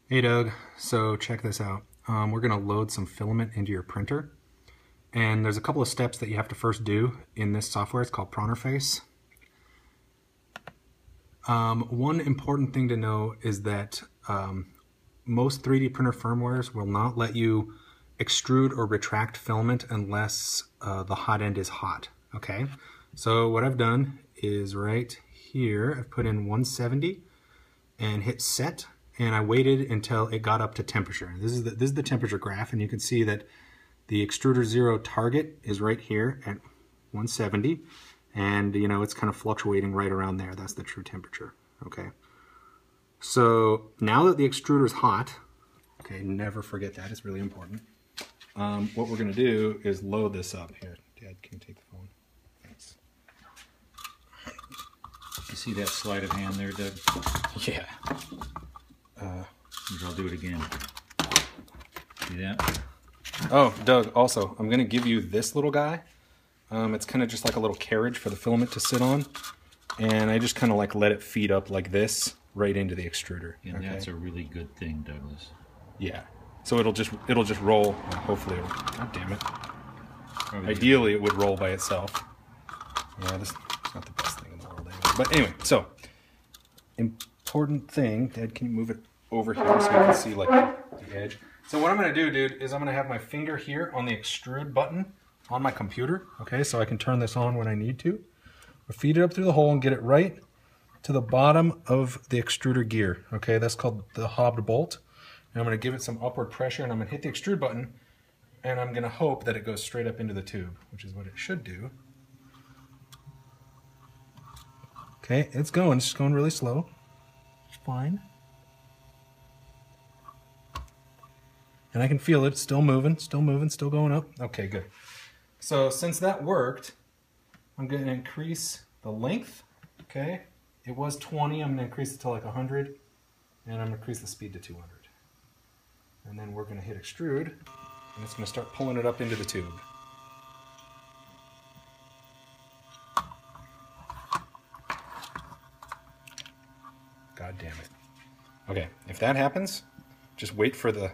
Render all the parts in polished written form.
Hey Doug, so check this out. We're going to load some filament into your printer, and there's a couple of steps that you have to first do in this software. It's called Pronterface. One important thing to know is that most 3D printer firmwares will not let you extrude or retract filament unless the hot end is hot. Okay, so what I've done is right here, I've put in 170 and hit set, and I waited until it got up to temperature. This is the temperature graph, and you can see that the extruder 0 target is right here at 170, and you know it's kind of fluctuating right around there. That's the true temperature. Okay, so now that the extruder is hot, okay, never forget that, it's really important. What we're going to do is load this up. Here, Dad, can you take the phone? Thanks. You see that sleight of hand there, Doug? Yeah. Maybe I'll do it again. See that? Oh, Doug, also, I'm going to give you this little guy. It's kind of just like a little carriage for the filament to sit on. And I just kind of like let it feed up like this right into the extruder. And okay? That's a really good thing, Douglas. Yeah. So it'll just roll. Hopefully it'll, God damn it. Probably Ideally it would roll by itself. Yeah, this is not the best thing in the world anyway. But anyway, so important thing, Dad, can you move it over here so you can see like the edge? So what I'm going to do, dude, is I'm going to have my finger here on the extrude button on my computer, okay, so I can turn this on when I need to. I'll feed it up through the hole and get it right to the bottom of the extruder gear, okay? That's called the hobbed bolt. And I'm going to give it some upward pressure, and I'm going to hit the extrude button, and I'm going to hope that it goes straight up into the tube, which is what it should do. Okay, it's just going really slow. It's fine. And I can feel it, still moving, still going up. Okay, good. So since that worked, I'm going to increase the length, okay? It was 20, I'm going to increase it to like 100, and I'm going to increase the speed to 200. And then we're going to hit extrude, and it's going to start pulling it up into the tube. God damn it. Okay, if that happens, just wait for the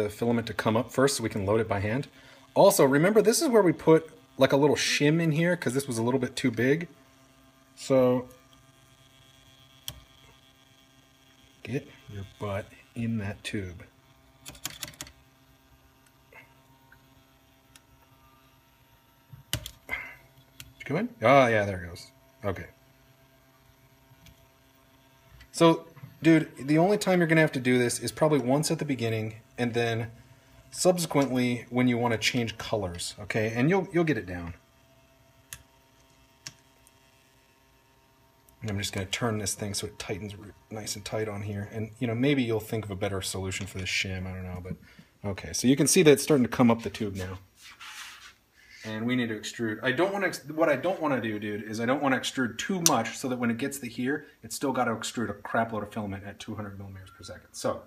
filament to come up first so we can load it by hand. Also, remember, this is where we put like a little shim in here because this was a little bit too big. So get your butt in that tube. Did you come in? Oh, yeah, there it goes. Okay. So, dude, the only time you're going to have to do this is probably once at the beginning, and then subsequently when you want to change colors, okay? And you'll get it down. And I'm just going to turn this thing so it tightens nice and tight on here. And, you know, maybe you'll think of a better solution for this shim, I don't know, but okay. So you can see that it's starting to come up the tube now. And we need to extrude. What I don't want to do, dude, is I don't want to extrude too much so that when it gets to here, it's still got to extrude a crap load of filament at 200 millimeters per second. So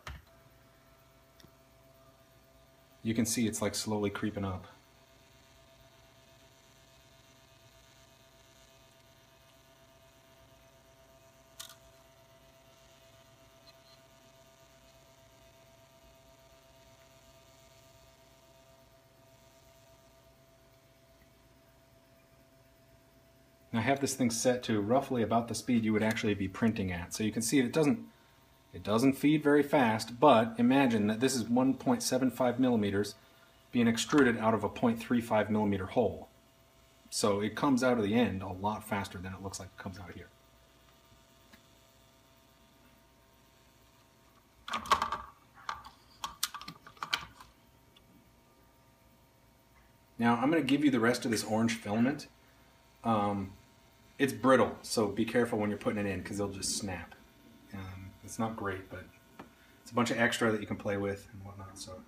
you can see it's like slowly creeping up. And I have this thing set to roughly about the speed you would actually be printing at. So you can see it doesn't feed very fast, but imagine that this is 1.75 millimeters being extruded out of a 0.35 millimeter hole. So it comes out of the end a lot faster than it looks like it comes out here. Now I'm going to give you the rest of this orange filament. It's brittle, so be careful when you're putting it in because it'll just snap. It's not great, but it's a bunch of extra that you can play with and whatnot. So.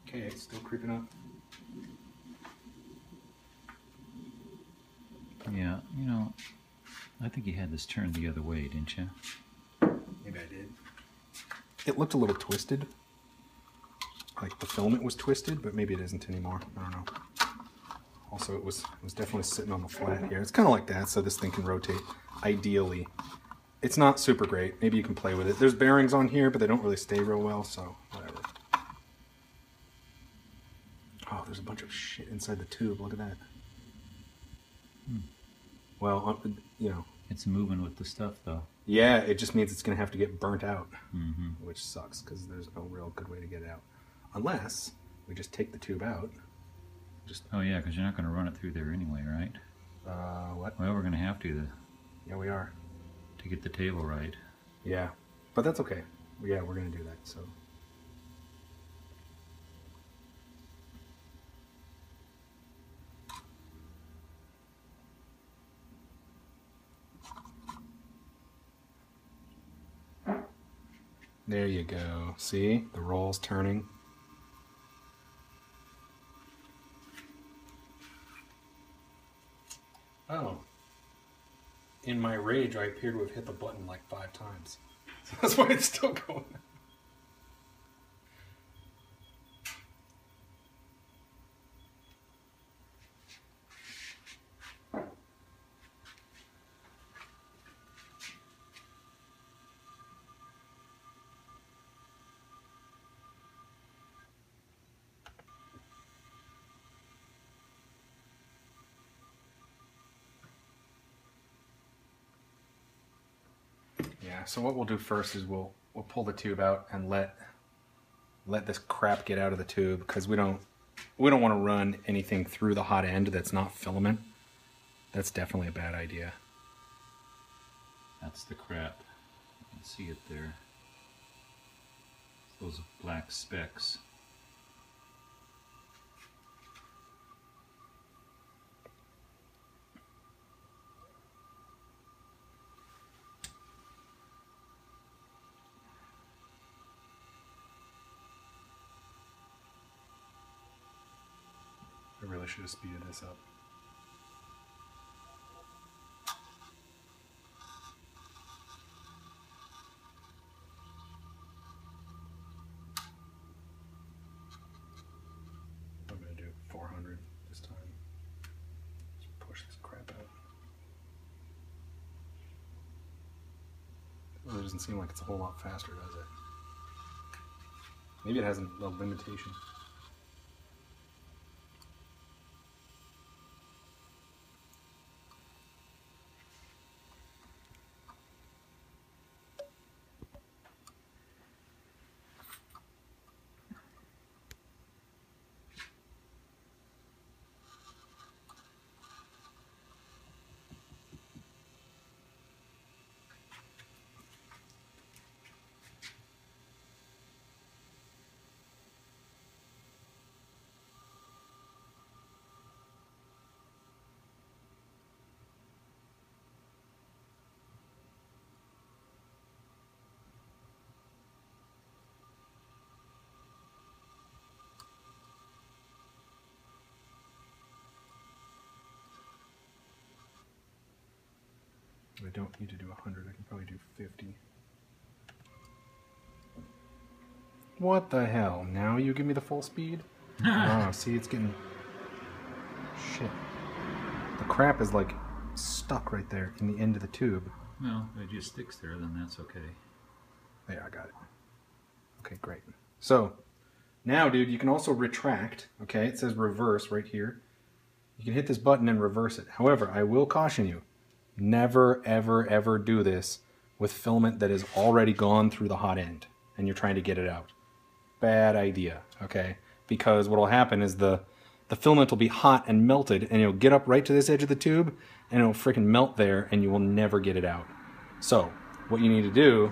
Okay, it's still creeping up. Yeah, you know, I think think you had this turned the other way, didn't you? Maybe I did. It looked a little twisted. Like the filament was twisted, but maybe it isn't anymore. I don't know. Also, it was definitely sitting on the flat here. It's kind of like that, so this thing can rotate ideally. It's not super great. Maybe you can play with it. There's bearings on here, but they don't really stay real well, so whatever. Oh, there's a bunch of shit inside the tube. Look at that. Well, you know. It's moving with the stuff, though. Yeah, it just means it's going to have to get burnt out, which sucks because there's no real good way to get it out. Unless we just take the tube out. Oh, yeah, because you're not going to run it through there anyway, right? What? Well, we're going to have to Yeah, we are. to get the table right. Yeah, but that's okay. Yeah, we're going to do that, so. There you go. See? The roll's turning. Oh. In my rage, I appear to have hit the button like 5 times. So that's why it's still going. Yeah, so what we'll do first is we'll pull the tube out and let this crap get out of the tube, because we don't want to run anything through the hot end that's not filament. That's definitely a bad idea. That's the crap. You can see it there. Those black specks. I really should have speeded this up. I'm going to do 400 this time. Just push this crap out. It really doesn't seem like it's a whole lot faster, does it? Maybe it has a limitation. I don't need to do 100, I can probably do 50. What the hell? Now you give me the full speed? Oh, see, it's getting... Shit. The crap is like stuck right there in the end of the tube. Well, if it just sticks there, then that's okay. Yeah, I got it. Okay, great. So, now, dude, you can also retract. Okay, it says reverse right here. You can hit this button and reverse it. However, I will caution you. Never, ever, ever do this with filament that is already gone through the hot end and you're trying to get it out. Bad idea, okay? Because what will happen is the filament will be hot and melted, and it'll get up right to this edge of the tube and it'll freaking melt there, and you will never get it out. So what you need to do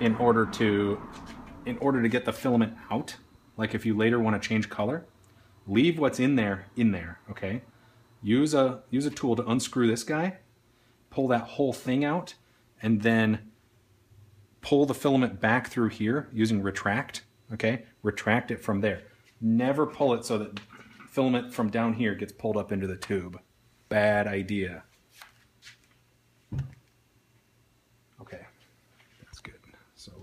in order to get the filament out, like if you later want to change color, leave what's in there, okay? Use a tool to unscrew this guy, pull that whole thing out, and then pull the filament back through here using retract, okay? Retract it from there. Never pull it so that filament from down here gets pulled up into the tube. Bad idea. So let's